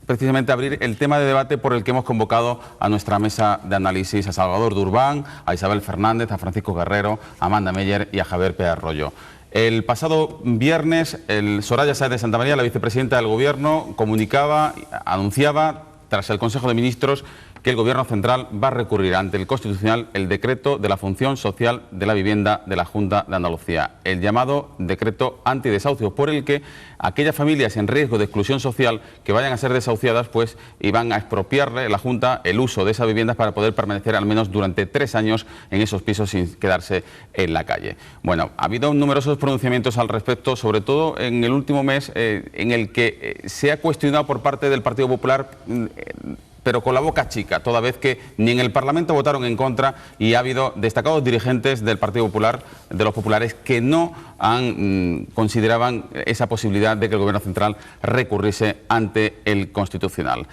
precisamente abrir el tema de debate por el que hemos convocado a nuestra mesa de análisis a Salvador Durbán, a Isabel Fernández, a Francisco Guerrero, a Amanda Meyer y a Javier Pérez Royo. El pasado viernes, Soraya Sáez de Santamaría, la vicepresidenta del Gobierno, anunciaba, tras el Consejo de Ministros, que el Gobierno central va a recurrir ante el Constitucional el decreto de la función social de la vivienda de la Junta de Andalucía, el llamado decreto antidesahucios, por el que aquellas familias en riesgo de exclusión social que vayan a ser desahuciadas, pues iban a expropiarle la Junta el uso de esas viviendas para poder permanecer al menos durante 3 años en esos pisos sin quedarse en la calle. Bueno, ha habido numerosos pronunciamientos al respecto, sobre todo en el último mes, en el que se ha cuestionado por parte del Partido Popular, pero con la boca chica, toda vez que ni en el Parlamento votaron en contra y ha habido destacados dirigentes del Partido Popular, de los populares, que no consideraban esa posibilidad de que el Gobierno central recurriese ante el Constitucional.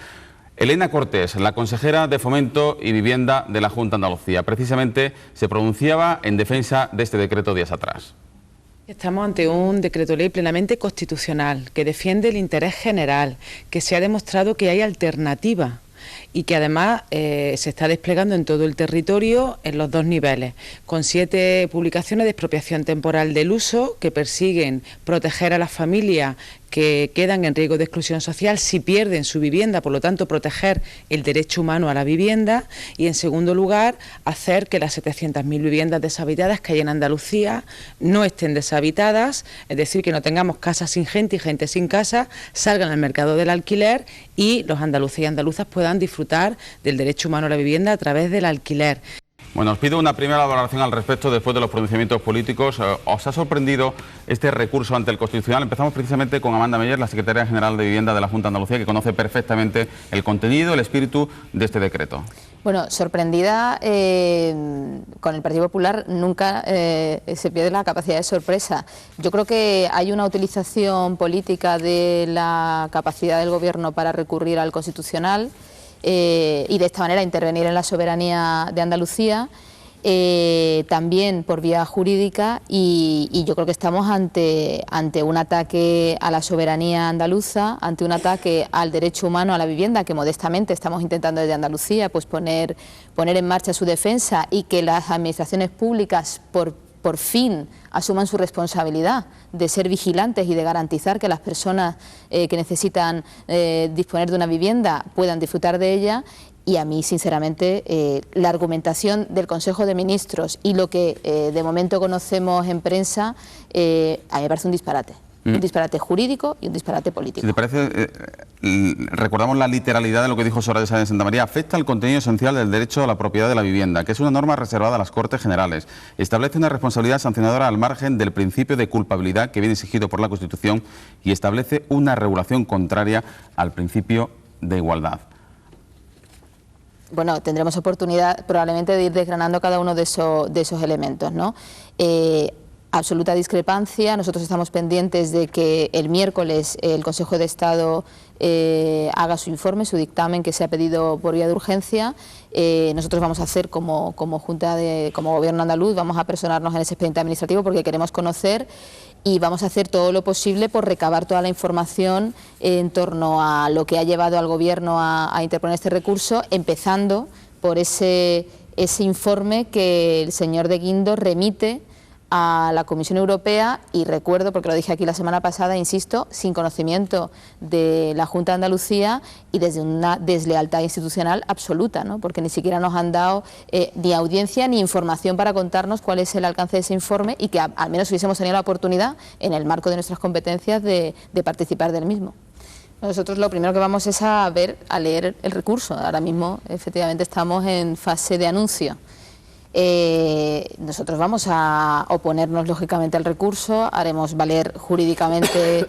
Elena Cortés, la consejera de Fomento y Vivienda de la Junta de Andalucía, precisamente se pronunciaba en defensa de este decreto días atrás. Estamos ante un decreto ley plenamente constitucional que defiende el interés general, que se ha demostrado que hay alternativa y que además se está desplegando en todo el territorio en los 2 niveles, con 7 publicaciones de expropiación temporal del uso que persiguen proteger a las familias que quedan en riesgo de exclusión social si pierden su vivienda, por lo tanto proteger el derecho humano a la vivienda, y en segundo lugar hacer que las 700.000 viviendas deshabitadas que hay en Andalucía no estén deshabitadas, es decir, que no tengamos casas sin gente y gente sin casa, salgan al mercado del alquiler y los andaluces y andaluzas puedan disfrutar del derecho humano a la vivienda a través del alquiler. Bueno, os pido una primera valoración al respecto después de los pronunciamientos políticos. ¿Os ha sorprendido este recurso ante el Constitucional? Empezamos precisamente con Amanda Meyer, la secretaria general de Vivienda de la Junta de Andalucía, que conoce perfectamente el contenido, el espíritu de este decreto. Bueno, sorprendida, con el Partido Popular nunca se pierde la capacidad de sorpresa. Yo creo que hay una utilización política de la capacidad del Gobierno para recurrir al Constitucional, y de esta manera intervenir en la soberanía de Andalucía, también por vía jurídica, y yo creo que estamos ante un ataque a la soberanía andaluza, ante un ataque al derecho humano a la vivienda, que modestamente estamos intentando desde Andalucía pues poner en marcha su defensa, y que las administraciones públicas por fin asuman su responsabilidad de ser vigilantes y de garantizar que las personas que necesitan disponer de una vivienda puedan disfrutar de ella. Y a mí, sinceramente, la argumentación del Consejo de Ministros y lo que de momento conocemos en prensa, a mí me parece un disparate. Un disparate jurídico y un disparate político. Si te parece, recordamos la literalidad de lo que dijo Soraya Sáez de Santamaría. Afecta al contenido esencial del derecho a la propiedad de la vivienda, que es una norma reservada a las Cortes Generales. Establece una responsabilidad sancionadora al margen del principio de culpabilidad que viene exigido por la Constitución, y establece una regulación contraria al principio de igualdad. Bueno, tendremos oportunidad probablemente de ir desgranando cada uno de esos elementos, ¿no? Absoluta discrepancia. Nosotros estamos pendientes de que el miércoles el Consejo de Estado haga su informe, su dictamen, que se ha pedido por vía de urgencia. Nosotros vamos a hacer como Gobierno andaluz, vamos a personarnos en ese expediente administrativo porque queremos conocer, y vamos a hacer todo lo posible por recabar toda la información en torno a lo que ha llevado al Gobierno a interponer este recurso, empezando por ese informe que el señor de Guindos remite a la Comisión Europea, y recuerdo, porque lo dije aquí la semana pasada, insisto, sin conocimiento de la Junta de Andalucía y desde una deslealtad institucional absoluta, ¿no? Porque ni siquiera nos han dado ni audiencia ni información para contarnos cuál es el alcance de ese informe, y que al menos hubiésemos tenido la oportunidad, en el marco de nuestras competencias, de participar del mismo. Nosotros lo primero que vamos es a leer el recurso. Ahora mismo, efectivamente, estamos en fase de anuncio. Nosotros vamos a oponernos lógicamente al recurso, haremos valer jurídicamente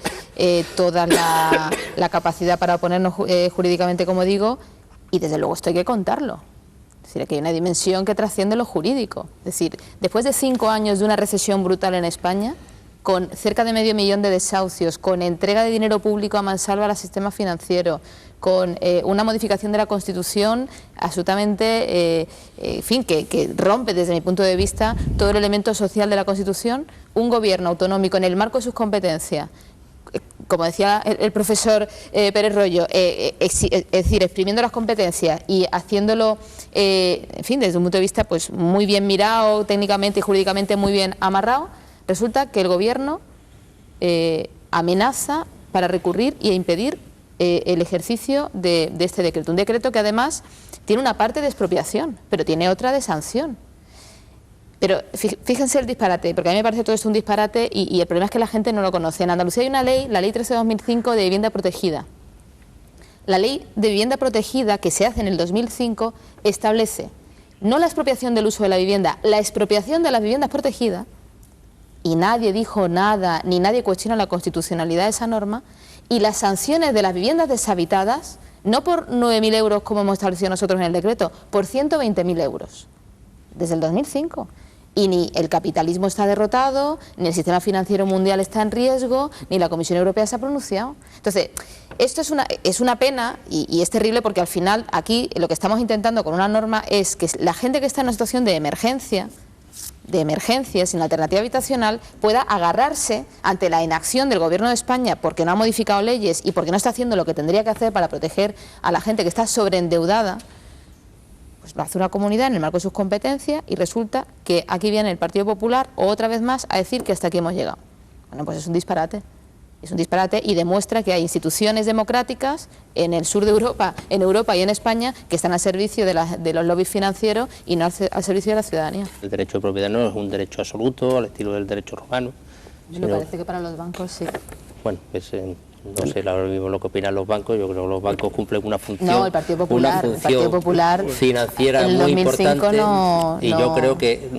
toda la capacidad para oponernos jurídicamente, como digo, y desde luego esto hay que contarlo. Es decir, que hay una dimensión que trasciende lo jurídico. Es decir, después de 5 años de una recesión brutal en España, con cerca de medio millón de desahucios, con entrega de dinero público a mansalva al sistema financiero, con una modificación de la Constitución absolutamente, en fin, que rompe desde mi punto de vista todo el elemento social de la Constitución, un gobierno autonómico en el marco de sus competencias, como decía el profesor Pérez Royo, es decir, exprimiendo las competencias y haciéndolo, en fin, desde un punto de vista pues muy bien mirado, técnicamente y jurídicamente muy bien amarrado, resulta que el Gobierno amenaza para recurrir y impedir el ejercicio de este decreto. Un decreto que además tiene una parte de expropiación, pero tiene otra de sanción. Pero fíjense el disparate, porque a mí me parece todo esto un disparate y el problema es que la gente no lo conoce. En Andalucía hay una ley, la Ley 13/2005 de vivienda protegida. La Ley de vivienda protegida que se hace en el 2005 establece no la expropiación del uso de la vivienda, la expropiación de las viviendas protegidas, y nadie dijo nada, ni nadie cuestiona la constitucionalidad de esa norma, y las sanciones de las viviendas deshabitadas, no por 9.000 euros como hemos establecido nosotros en el decreto, por 120.000 euros, desde el 2005. Y ni el capitalismo está derrotado, ni el sistema financiero mundial está en riesgo, ni la Comisión Europea se ha pronunciado. Entonces, esto es una pena y es terrible porque al final aquí lo que estamos intentando con una norma es que la gente que está en una situación de emergencia sin alternativa habitacional pueda agarrarse ante la inacción del Gobierno de España porque no ha modificado leyes y porque no está haciendo lo que tendría que hacer para proteger a la gente que está sobreendeudada. Pues lo hace una comunidad en el marco de sus competencias y resulta que aquí viene el Partido Popular otra vez más a decir que hasta aquí hemos llegado. Bueno, pues es un disparate. Es un disparate y demuestra que hay instituciones democráticas en el sur de Europa, en Europa y en España, que están al servicio de los lobbies financieros y no al servicio de la ciudadanía. El derecho de propiedad no es un derecho absoluto, al estilo del derecho romano. Me parece que para los bancos sí. Bueno, pues no sé ahora mismo lo que opinan los bancos. Yo creo que los bancos cumplen una función, no, el Partido Popular financiera en muy 2005 importante. Yo creo que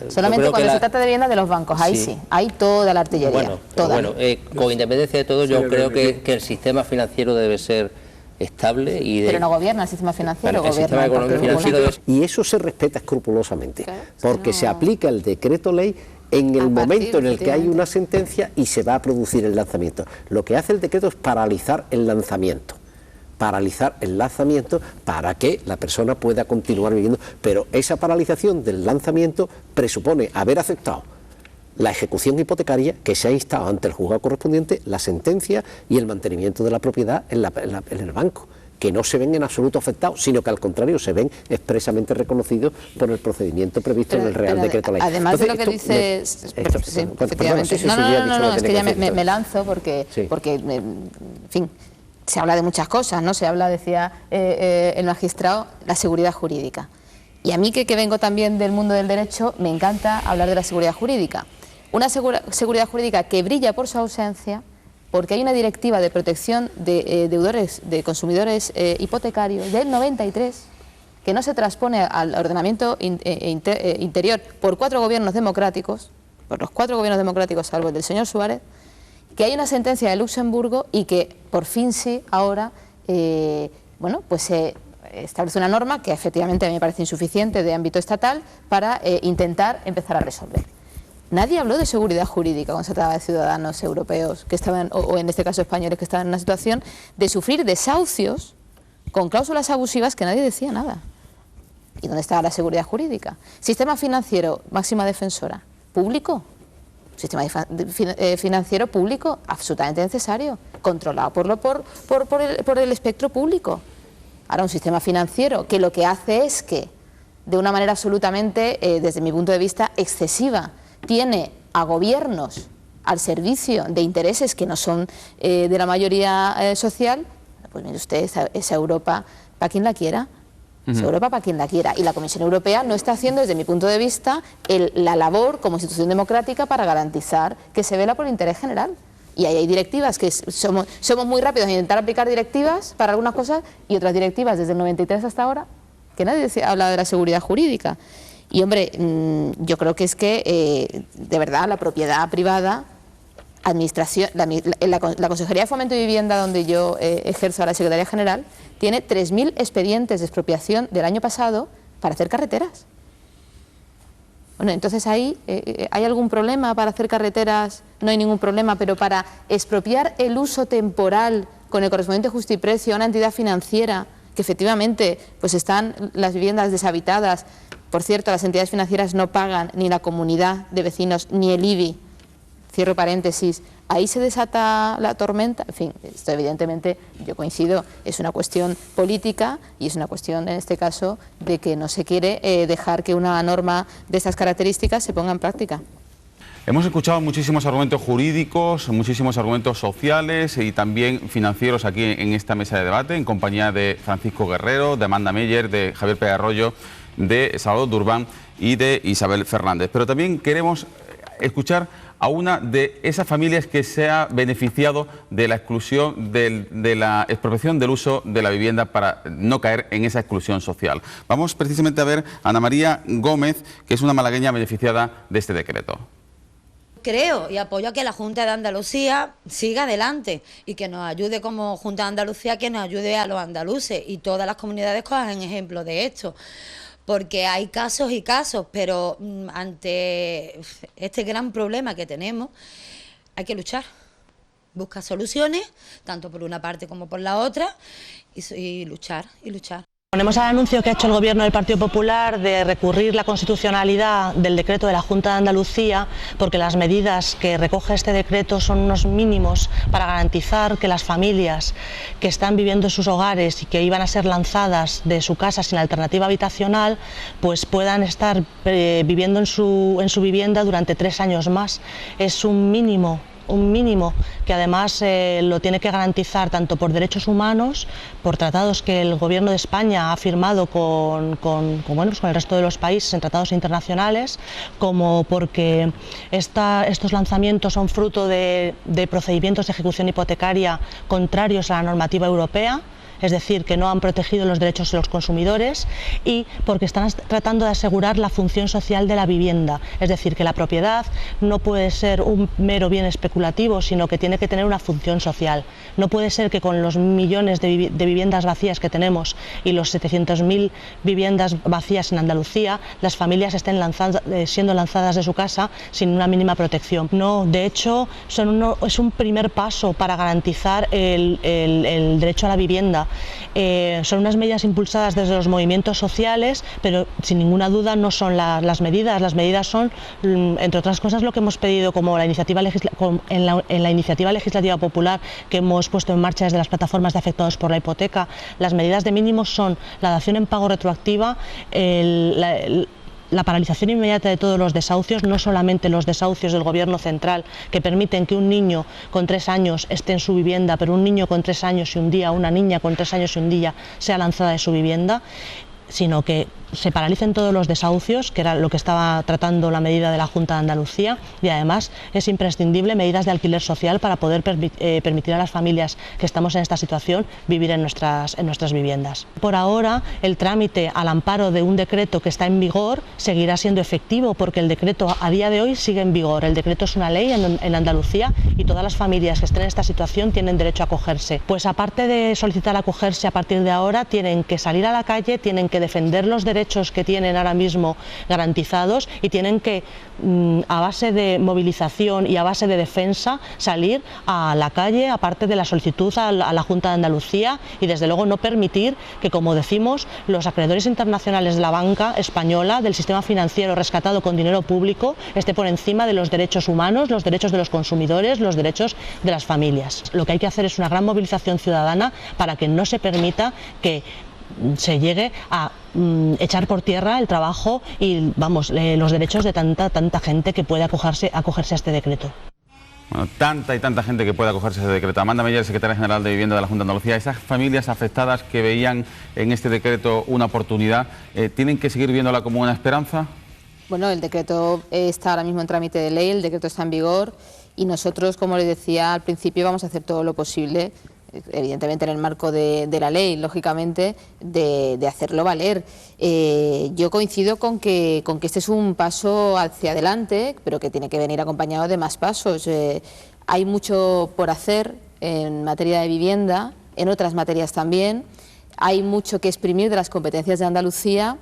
solamente cuando se trata de vivienda de los bancos, ahí sí, hay toda la artillería. Bueno, toda. Con independencia de todo, yo creo que el sistema financiero debe ser estable pero no gobierna el sistema financiero, el sistema económico financiero y eso se respeta escrupulosamente, claro, porque se aplica el decreto ley en el momento en el que hay una sentencia y se va a producir el lanzamiento. Lo que hace el decreto es paralizar el lanzamiento para que la persona pueda continuar viviendo, pero esa paralización del lanzamiento presupone haber aceptado la ejecución hipotecaria que se ha instado ante el juzgado correspondiente, la sentencia y el mantenimiento de la propiedad en el banco, que no se ven en absoluto afectados, sino que al contrario se ven expresamente reconocidos por el procedimiento previsto en el Real Decreto Ley. Además de lo que dices, efectivamente. No, es que ya me lanzo porque en fin, se habla de muchas cosas, ¿no? Se habla, decía el magistrado, la seguridad jurídica. Y a mí que vengo también del mundo del derecho, me encanta hablar de la seguridad jurídica. Una seguridad jurídica que brilla por su ausencia, porque hay una directiva de protección de deudores, de consumidores hipotecarios del 93, que no se transpone al ordenamiento interior por 4 gobiernos democráticos, por los 4 gobiernos democráticos salvo el del señor Suárez, que hay una sentencia de Luxemburgo y que por fin sí, ahora, bueno, pues se establece una norma que efectivamente a mí me parece insuficiente de ámbito estatal para intentar empezar a resolver. Nadie habló de seguridad jurídica cuando se trataba de ciudadanos europeos que estaban, o en este caso españoles, que estaban en una situación de sufrir desahucios con cláusulas abusivas que nadie decía nada. ¿Y dónde estaba la seguridad jurídica? Sistema financiero, máxima defensora, público. Sistema financiero público, absolutamente necesario, controlado por el espectro público. Ahora, un sistema financiero que lo que hace es que, de una manera absolutamente, desde mi punto de vista, excesiva, tiene a gobiernos al servicio de intereses que no son de la mayoría social, pues mire usted, esa Europa para quien la quiera. Esa Europa para quien la quiera. Y la Comisión Europea no está haciendo, desde mi punto de vista, la labor como institución democrática para garantizar que se vela por el interés general. Y ahí hay directivas que somos muy rápidos en intentar aplicar directivas para algunas cosas y otras directivas desde el 93 hasta ahora que nadie habla de la seguridad jurídica. Y hombre, yo creo que es que de verdad la propiedad privada, administración, la Consejería de Fomento y Vivienda, donde yo ejerzo a la Secretaría General, tiene 3.000 expedientes de expropiación del año pasado para hacer carreteras. Bueno, entonces ahí, ¿hay algún problema para hacer carreteras? No hay ningún problema, pero para expropiar el uso temporal con el correspondiente justiprecio a una entidad financiera, que efectivamente pues están las viviendas deshabitadas. Por cierto, las entidades financieras no pagan ni la comunidad de vecinos ni el IBI. cierro paréntesis, ahí se desata la tormenta. En fin, esto evidentemente, yo coincido, es una cuestión política y es una cuestión, en este caso, de que no se quiere dejar que una norma de estas características se ponga en práctica. Hemos escuchado muchísimos argumentos jurídicos, muchísimos argumentos sociales y también financieros aquí en esta mesa de debate, en compañía de Francisco Guerrero, de Amanda Meyer, de Javier Pérez Royo, de Salvador Durbán y de Isabel Fernández. Pero también queremos escuchar a una de esas familias que se ha beneficiado de la exclusión, de la expropiación del uso de la vivienda para no caer en esa exclusión social. Vamos precisamente a ver a Ana María Gómez, que es una malagueña beneficiada de este decreto. Creo y apoyo a que la Junta de Andalucía siga adelante y que nos ayude como Junta de Andalucía, que nos ayude a los andaluces y todas las comunidades cojan ejemplo de esto. Porque hay casos y casos, pero ante este gran problema que tenemos hay que luchar, buscar soluciones, tanto por una parte como por la otra, y luchar y luchar. Ponemos al anuncio que ha hecho el Gobierno del Partido Popular de recurrir la constitucionalidad del decreto de la Junta de Andalucía, porque las medidas que recoge este decreto son unos mínimos para garantizar que las familias que están viviendo en sus hogares y que iban a ser lanzadas de su casa sin alternativa habitacional, pues puedan estar viviendo en su vivienda durante 3 años más. Es un mínimo que además lo tiene que garantizar tanto por derechos humanos, por tratados que el Gobierno de España ha firmado con el resto de los países en tratados internacionales, como porque estos lanzamientos son fruto de procedimientos de ejecución hipotecaria contrarios a la normativa europea, es decir, que no han protegido los derechos de los consumidores, y porque están tratando de asegurar la función social de la vivienda, es decir, que la propiedad no puede ser un mero bien especulativo, sino que tiene que tener una función social. No puede ser que con los millones de viviendas vacías que tenemos y los 700.000 viviendas vacías en Andalucía, las familias estén siendo lanzadas de su casa sin una mínima protección. No, de hecho, es un primer paso para garantizar el derecho a la vivienda. Son unas medidas impulsadas desde los movimientos sociales, pero sin ninguna duda no son las medidas son, entre otras cosas, lo que hemos pedido como en la iniciativa legislativa popular que hemos puesto en marcha desde las plataformas de afectados por la hipoteca. Las medidas de mínimos son la dación en pago retroactiva, la paralización inmediata de todos los desahucios, no solamente los desahucios del Gobierno central, que permiten que un niño con 3 años esté en su vivienda, pero un niño con 3 años y un día, una niña con 3 años y un día sea lanzada de su vivienda, sino que se paralicen todos los desahucios, que era lo que estaba tratando la medida de la Junta de Andalucía, y además es imprescindible medidas de alquiler social para poder permitir a las familias que estamos en esta situación vivir en nuestras viviendas. Por ahora, el trámite al amparo de un decreto que está en vigor seguirá siendo efectivo, porque el decreto a día de hoy sigue en vigor. El decreto es una ley en Andalucía y todas las familias que estén en esta situación tienen derecho a acogerse. Pues aparte de solicitar acogerse a partir de ahora, tienen que salir a la calle, tienen que defender los derechos que tienen ahora mismo garantizados y tienen que, a base de movilización y a base de defensa, salir a la calle, aparte de la solicitud a la Junta de Andalucía, y desde luego no permitir que, como decimos, los acreedores internacionales de la banca española, del sistema financiero rescatado con dinero público, esté por encima de los derechos humanos, los derechos de los consumidores, los derechos de las familias. Lo que hay que hacer es una gran movilización ciudadana para que no se permita que se llegue a echar por tierra el trabajo y los derechos de tanta gente que puede acogerse a este decreto. Bueno, tanta y tanta gente que puede acogerse a ese decreto. Amanda Meyer, secretaria general de Vivienda de la Junta de Andalucía. Esas familias afectadas que veían en este decreto una oportunidad, ¿tienen que seguir viéndola como una esperanza? Bueno, el decreto está ahora mismo en trámite de ley, el decreto está en vigor y nosotros, como les decía al principio, vamos a hacer todo lo posible, evidentemente en el marco de la ley, lógicamente, de hacerlo valer. Yo coincido con que este es un paso hacia adelante, pero que tiene que venir acompañado de más pasos. Hay mucho por hacer en materia de vivienda, en otras materias también. Hay mucho que exprimir de las competencias de Andalucía.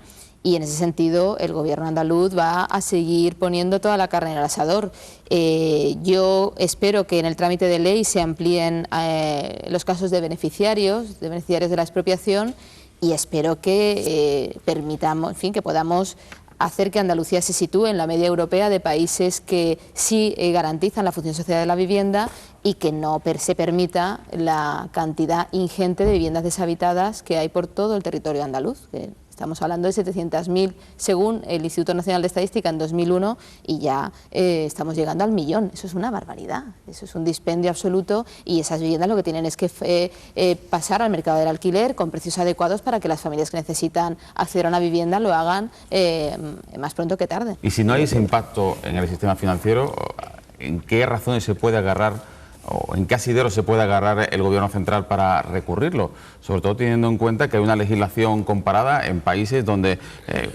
Y en ese sentido el Gobierno andaluz va a seguir poniendo toda la carne en el asador. Yo espero que en el trámite de ley se amplíen los casos de beneficiarios de la expropiación, y espero que permitamos, en fin, que podamos hacer que Andalucía se sitúe en la media europea de países que sí garantizan la función social de la vivienda y que no se permita la cantidad ingente de viviendas deshabitadas que hay por todo el territorio andaluz. Estamos hablando de 700.000 según el Instituto Nacional de Estadística en 2001 y ya estamos llegando al 1.000.000. Eso es una barbaridad, eso es un dispendio absoluto y esas viviendas lo que tienen es que pasar al mercado del alquiler con precios adecuados para que las familias que necesitan acceder a una vivienda lo hagan más pronto que tarde. Y si no hay ese impacto en el sistema financiero, ¿en qué razones se puede agarrar o en qué asidero se puede agarrar el Gobierno central para recurrirlo? Sobre todo teniendo en cuenta que hay una legislación comparada en países donde,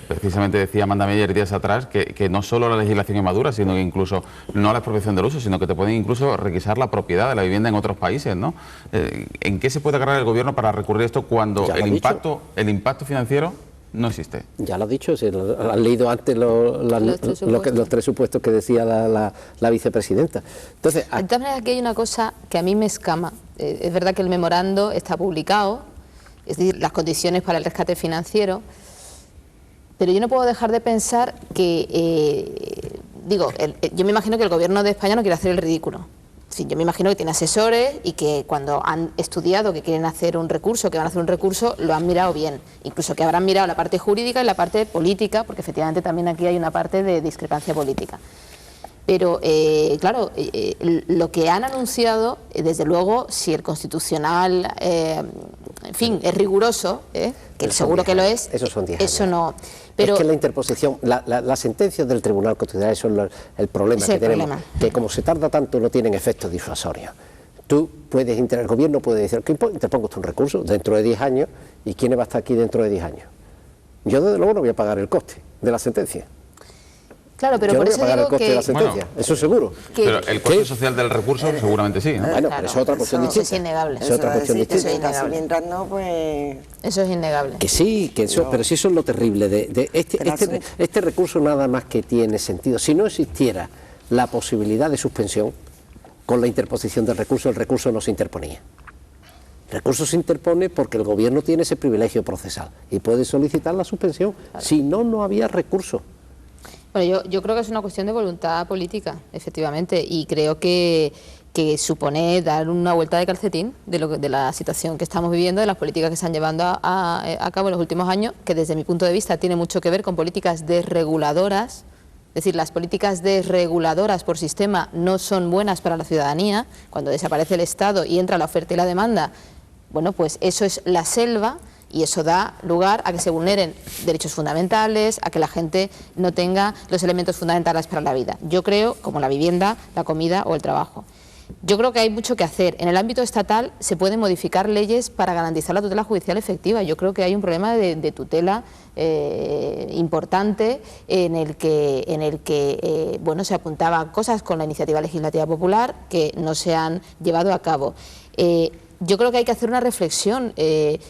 precisamente decía Amanda Meyer días atrás, que no solo la legislación es madura, sino que incluso no la expropiación del uso, sino que te pueden incluso requisar la propiedad de la vivienda en otros países, ¿no? ¿En qué se puede agarrar el Gobierno para recurrir a esto cuando el impacto financiero no existe? Ya lo has dicho, si has leído antes los tres supuestos que decía la vicepresidenta. Entonces, de todas maneras, aquí hay una cosa que a mí me escama. Es verdad que el memorando está publicado, es decir, las condiciones para el rescate financiero, pero yo no puedo dejar de pensar que, yo me imagino que el Gobierno de España no quiere hacer el ridículo. Sí, yo me imagino que tiene asesores y que cuando han estudiado que quieren hacer un recurso, que van a hacer un recurso, lo han mirado bien. Incluso que habrán mirado la parte jurídica y la parte política, porque efectivamente también aquí hay una parte de discrepancia política. Pero, claro, lo que han anunciado, desde luego, si el Constitucional, en fin, es riguroso, que seguro que lo es, esos son 10 años. Eso no... Pero es que la interposición, las sentencias del Tribunal Constitucional son el problema que tenemos, que como se tarda tanto no tienen efectos disuasorios. Tú puedes, el Gobierno puede decir, que interpongo usted un recurso dentro de 10 años, ¿y quién va a estar aquí dentro de 10 años? Yo desde luego no voy a pagar el coste de la sentencia. Claro, pero yo por no voy a eso pagar digo el coste de la sentencia, eso seguro. Pero el coste social del recurso seguramente sí, ¿no? Bueno, claro, pero eso es otra cuestión distinta. Eso es innegable. Es otra cuestión distinta. Eso es innegable. Mientras no, pues... Eso es innegable. Que sí, que eso, no. Pero sí eso es lo terrible de este recurso nada más que tiene sentido. Si no existiera la posibilidad de suspensión, con la interposición del recurso, el recurso no se interponía. El recurso se interpone porque el Gobierno tiene ese privilegio procesal y puede solicitar la suspensión. Claro. Si no, no había recurso. Bueno, yo creo que es una cuestión de voluntad política, efectivamente, y creo que supone dar una vuelta de calcetín de la situación que estamos viviendo, de las políticas que se están llevando a cabo en los últimos años, que desde mi punto de vista tiene mucho que ver con políticas desreguladoras. Es decir, las políticas desreguladoras por sistema no son buenas para la ciudadanía. Cuando desaparece el Estado y entra la oferta y la demanda, bueno, pues eso es la selva. Y eso da lugar a que se vulneren derechos fundamentales, a que la gente no tenga los elementos fundamentales para la vida. Yo creo, como la vivienda, la comida o el trabajo. Yo creo que hay mucho que hacer. En el ámbito estatal se pueden modificar leyes para garantizar la tutela judicial efectiva. Yo creo que hay un problema de tutela importante en el que bueno, se apuntaban cosas con la iniciativa legislativa popular que no se han llevado a cabo. Yo creo que hay que hacer una reflexión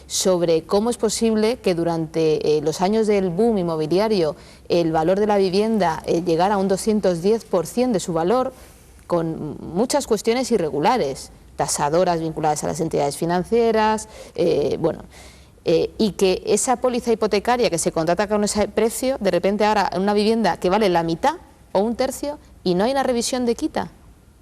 sobre cómo es posible que durante los años del boom inmobiliario el valor de la vivienda llegara a un 210% de su valor, con muchas cuestiones irregulares, tasadoras vinculadas a las entidades financieras, y que esa póliza hipotecaria que se contrata con ese precio, de repente ahora en una vivienda que vale la mitad o un tercio y no hay una revisión de quita.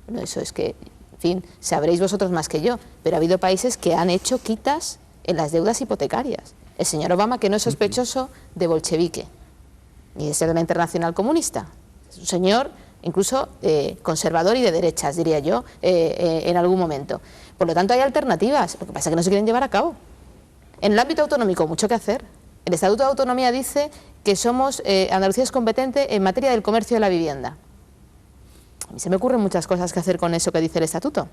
Bueno, eso es que... En fin, sabréis vosotros más que yo, pero ha habido países que han hecho quitas en las deudas hipotecarias. El señor Obama, que no es sospechoso de bolchevique, ni de ser de la Internacional Comunista. Es un señor incluso conservador y de derechas, diría yo, en algún momento. Por lo tanto, hay alternativas, lo que pasa es que no se quieren llevar a cabo. En el ámbito autonómico, mucho que hacer. El Estatuto de Autonomía dice que Andalucía es competente en materia del comercio de la vivienda. A mí se me ocurren muchas cosas que hacer con eso que dice el Estatuto.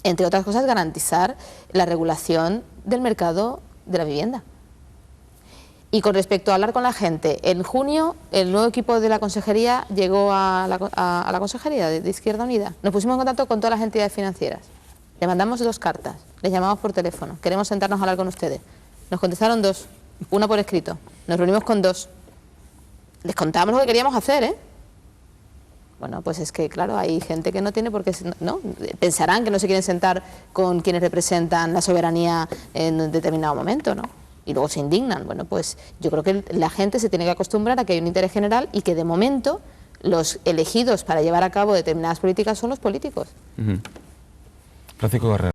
Entre otras cosas, garantizar la regulación del mercado de la vivienda. Y con respecto a hablar con la gente, en junio el nuevo equipo de la Consejería llegó a la Consejería de Izquierda Unida. Nos pusimos en contacto con todas las entidades financieras. Le mandamos 2 cartas, les llamamos por teléfono. Queremos sentarnos a hablar con ustedes. Nos contestaron 2, una por escrito. Nos reunimos con 2. Les contamos lo que queríamos hacer, Bueno, pues es que, claro, hay gente que no tiene por qué, ¿no? Pensarán que no se quieren sentar con quienes representan la soberanía en un determinado momento, ¿no? y luego se indignan. Bueno, pues yo creo que la gente se tiene que acostumbrar a que hay un interés general y que de momento los elegidos para llevar a cabo determinadas políticas son los políticos. Francisco Guerrero.